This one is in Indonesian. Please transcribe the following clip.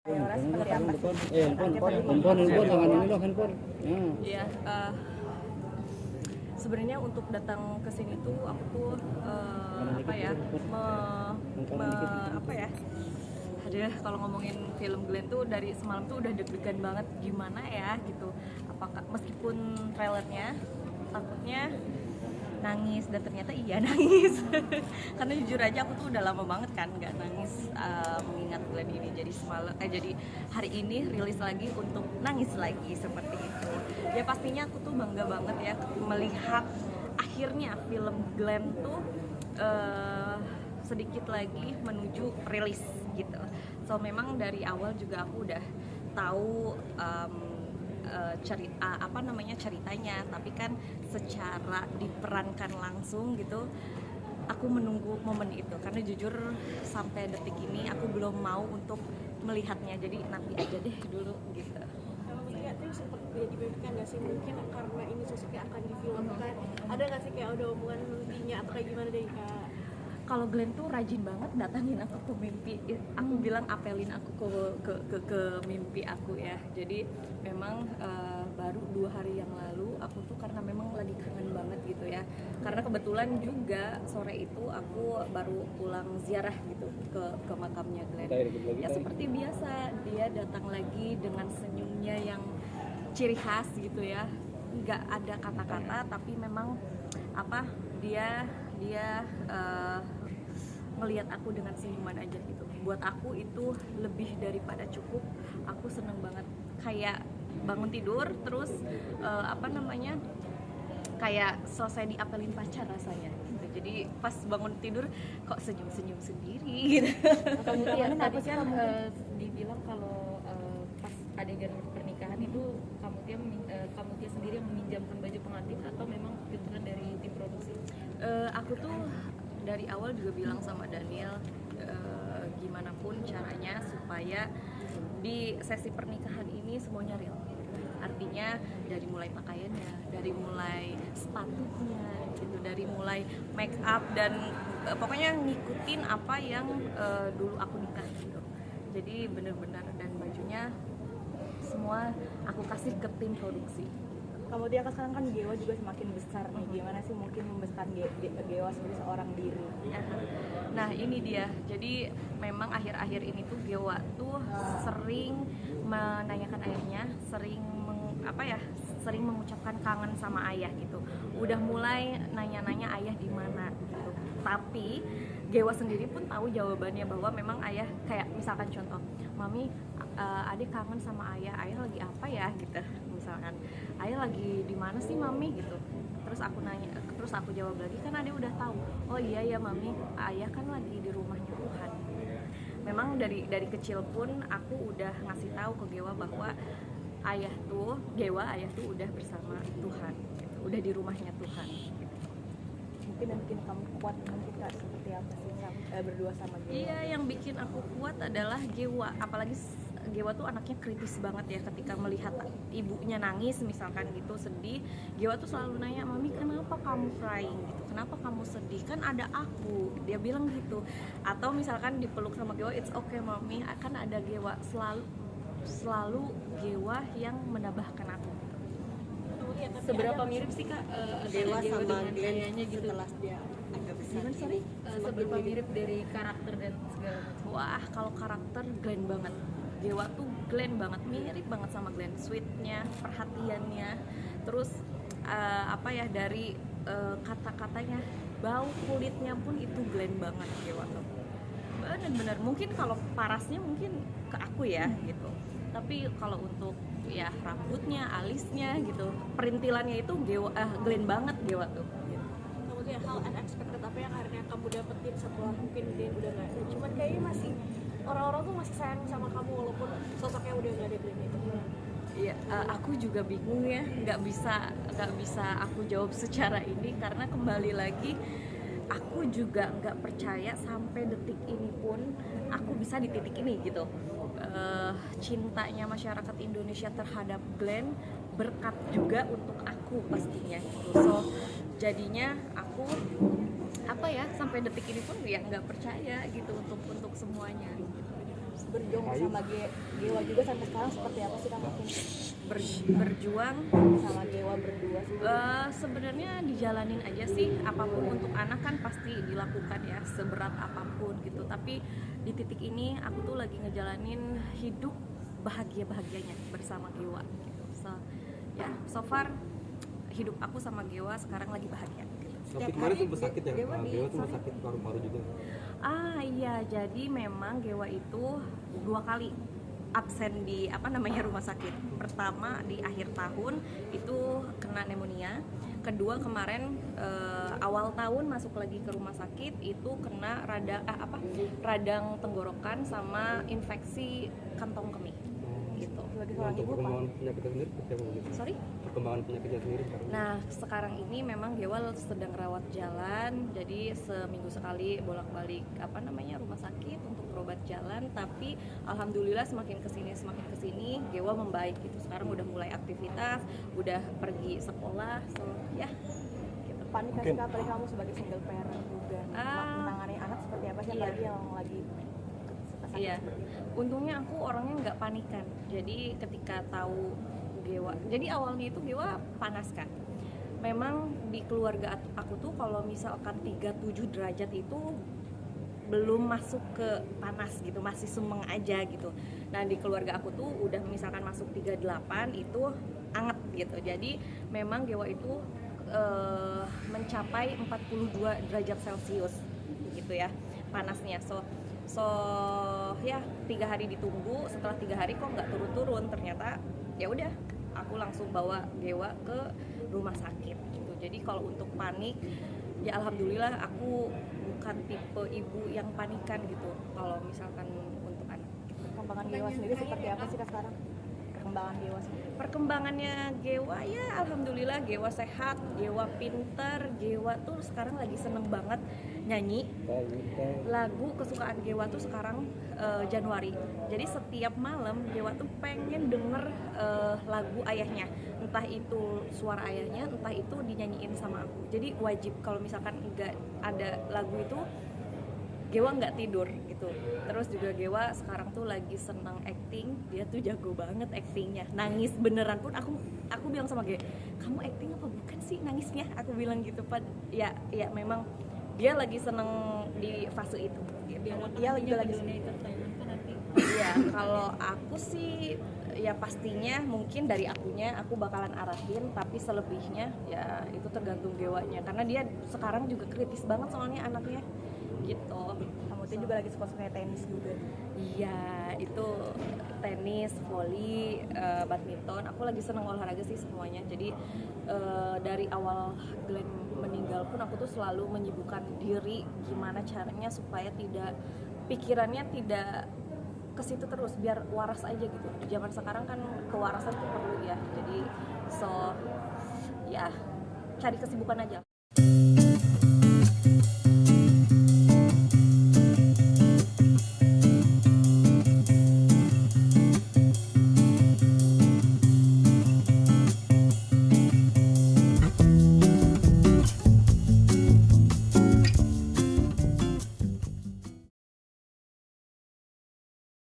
Seperti apa sih? Handphone jangan ini loh handphone. Iya, sebenarnya untuk datang ke sini tuh aku tuh apa ya, apa ya? Aduh, kalau ngomongin film Glenn tuh dari semalam tuh udah deg-degan banget gimana ya gitu. Apakah meskipun trailernya takutnya nangis dan ternyata iya nangis karena jujur aja aku tuh udah lama banget kan nggak nangis mengingat Glenn ini, jadi jadi hari ini rilis lagi untuk nangis lagi seperti itu. Ya pastinya aku tuh bangga banget ya melihat akhirnya film Glenn tuh sedikit lagi menuju rilis gitu. So memang dari awal juga aku udah tahu cerita ceritanya, tapi kan secara diperankan langsung gitu aku menunggu momen itu karena jujur sampai detik ini aku belum mau untuk melihatnya, jadi nanti aja deh dulu gitu. Kalau melihat tuh sempat diberikan nggak sih, mungkin karena ini sosoknya akan difilmkan, ada nggak sih kayak udah omongan nantinya atau kayak gimana deh Kak? Kalau Glenn tuh rajin banget datangin aku ke mimpi, aku bilang apelin aku ke mimpi aku ya. Jadi memang baru 2 hari yang lalu aku tuh karena memang lagi kangen banget gitu ya. Karena kebetulan juga sore itu aku baru pulang ziarah gitu ke makamnya Glenn. Ya seperti biasa dia datang lagi dengan senyumnya yang ciri khas gitu ya. Nggak ada kata-kata tapi memang apa dia ngelihat aku dengan senyuman aja gitu. Buat aku itu lebih daripada cukup. Aku seneng banget kayak bangun tidur terus kayak selesai diapelin pacar rasanya gitu. Jadi pas bangun tidur kok senyum-senyum sendiri gitu. Kemudian tadi kan dibilang kalau pas adegan pernikahan itu kamu dia sendiri yang meminjamkan baju pengantin atau memang betulan dari tim produksi? Aku tuh dari awal juga bilang sama Daniel gimana pun caranya supaya di sesi pernikahan ini semuanya real. Artinya dari mulai pakaiannya, dari mulai sepatunya gitu, dari mulai make up dan pokoknya ngikutin apa yang dulu aku nikah gitu. Jadi bener-bener, dan bajunya semua aku kasih ke tim produksi. Kemudian sekarang kan Gewa juga semakin besar nih, gimana sih mungkin membesarkan Gewa sebagai seorang diri? Nah ini dia, jadi memang akhir-akhir ini tuh Gewa tuh sering menanyakan ayahnya, sering mengucapkan kangen sama ayah gitu. Udah mulai nanya-nanya ayah di mana gitu. Tapi Gewa sendiri pun tahu jawabannya bahwa memang ayah, kayak misalkan contoh, mami adik kangen sama ayah lagi apa ya gitu. Misalkan ayah lagi di mana sih mami gitu, terus aku jawab lagi, kan adik udah tahu, oh iya ya mami, ayah kan lagi di rumahnya Tuhan. Memang dari kecil pun aku udah ngasih tahu ke Gewa bahwa ayah tuh udah bersama Tuhan gitu. Udah di rumahnya Tuhan gitu. Mungkin yang bikin kamu kuat nanti Kak, seperti apa sih berdua sama Gewa? Iya, yang bikin aku kuat adalah Gewa, apalagi Gewa tuh anaknya kritis banget ya. Ketika melihat ibunya nangis misalkan gitu, sedih, Gewa tuh selalu nanya, mami kenapa kamu crying gitu, kenapa kamu sedih, kan ada aku, dia bilang gitu. Atau misalkan dipeluk sama Gewa, it's okay mami, kan ada Gewa, selalu Gewa yang menambahkan aku. Seberapa mirip sih Kak Gewa Gewa sama dengan Glenn ayahnya gitu? setelah dia agak besar Gimana, sorry? Seberapa mirip dari karakter dan segala macam? Wah, kalau karakter Glenn banget. Gewa tuh Glenn banget, mirip banget sama Glenn. Sweetnya, perhatiannya, terus dari kata-katanya, bau kulitnya pun itu Glenn banget Gewa tuh. Bener-bener, mungkin kalau parasnya mungkin ke aku ya gitu. Tapi kalau untuk ya rambutnya, alisnya gitu, perintilannya itu Glenn banget Gewa tuh. Gitu. Kemudian hal unexpected apa yang akhirnya kamu dapetin setelah mungkin Glenn udah nggak ada, cuman kayaknya masih orang-orang tuh masih sayang sama kamu walaupun sosoknya udah nggak ada Glenn itu? Iya, aku juga bingung ya, nggak bisa aku jawab secara ini karena kembali lagi aku juga nggak percaya sampai detik ini pun aku bisa di titik ini gitu. Cintanya masyarakat Indonesia terhadap Glenn berkat juga untuk aku pastinya gitu. So jadinya aku sampai detik ini pun ya nggak percaya gitu untuk semuanya gitu. berjuang sama Gewa juga sampai sekarang seperti apa sih Kak mungkin Berjuang sama Gewa berdua sih? sebenarnya dijalanin aja sih, apapun untuk anak kan pasti dilakukan ya, seberat apapun gitu. Tapi di titik ini aku tuh lagi ngejalanin hidup bahagia-bahagianya bersama Gewa gitu. So far hidup aku sama Gewa sekarang lagi bahagia gitu. Tapi kemarin sempat sakit ya, Gewa tuh sakit paru-paru juga. Iya, jadi memang Gewa itu 2 kali absen di rumah sakit. Pertama di akhir tahun itu kena pneumonia. Kedua kemarin awal tahun masuk lagi ke rumah sakit itu kena radang tenggorokan sama infeksi kantong kemih gitu. Sebagai seorang Untuk ibu Pak, perkembangan penyakitnya sendiri seperti apa gitu? Sorry? Perkembangan penyakitnya sendiri sekarang. Nah, sekarang ini memang Gewa sedang rawat jalan, jadi seminggu sekali bolak-balik rumah sakit untuk berobat jalan. Tapi alhamdulillah semakin kesini Gewa membaik gitu. Sekarang udah mulai aktivitas, udah pergi sekolah, so ya. Gitu. Pak nih kasih kabar kamu sebagai single parent juga menangani anak seperti apa sih Iya. apalagi yang lagi sakit Iya, seperti itu? untungnya aku orangnya nggak panikan. Jadi ketika tahu Gewa, jadi awalnya itu Gewa panas kan. Memang di keluarga aku tuh kalau misalkan 37 derajat itu belum masuk ke panas gitu, masih semeng aja gitu. Nah di keluarga aku tuh udah misalkan masuk 38 itu anget gitu. Jadi memang Gewa itu mencapai 42 derajat Celcius gitu ya panasnya. So ya 3 hari ditunggu, setelah 3 hari kok nggak turun-turun, ternyata ya udah aku langsung bawa Gewa ke rumah sakit gitu. Jadi kalau untuk panik ya alhamdulillah aku bukan tipe ibu yang panikan gitu kalau misalkan untuk anak. Perkembangan Gewa sendiri seperti apa sih Kak sekarang? Perkembangan Gewa sendiri. Perkembangannya Gewa ya alhamdulillah, Gewa sehat, Gewa pinter, Gewa tuh sekarang lagi seneng banget nyanyi. Lagu kesukaan Gewa tuh sekarang Januari. Jadi setiap malam Gewa tuh pengen denger lagu ayahnya, entah itu suara ayahnya, entah itu dinyanyiin sama aku. Jadi wajib kalau misalkan nggak ada lagu itu Gewa nggak tidur gitu. Terus juga Gewa sekarang tuh lagi seneng acting, dia tuh jago banget actingnya, nangis beneran pun aku bilang sama Gewa, kamu acting apa bukan sih nangisnya? Aku bilang gitu Pak. Ya memang dia lagi seneng di fase itu. Dia juga lagi seneng. Iya, kalau aku sih ya pastinya mungkin dari akunya aku bakalan arahin, tapi selebihnya ya itu tergantung Gewanya karena dia sekarang juga kritis banget soalnya anaknya gitu. Kamu tuh juga lagi suka-suka tenis juga. Iya, itu tenis, voli, badminton. Aku lagi seneng olahraga sih semuanya. Jadi dari awal Glenn meninggal pun aku tuh selalu menyibukkan diri gimana caranya supaya pikirannya tidak ke situ terus, biar waras aja gitu. Zaman sekarang kan kewarasan tuh perlu ya. Jadi ya cari kesibukan aja.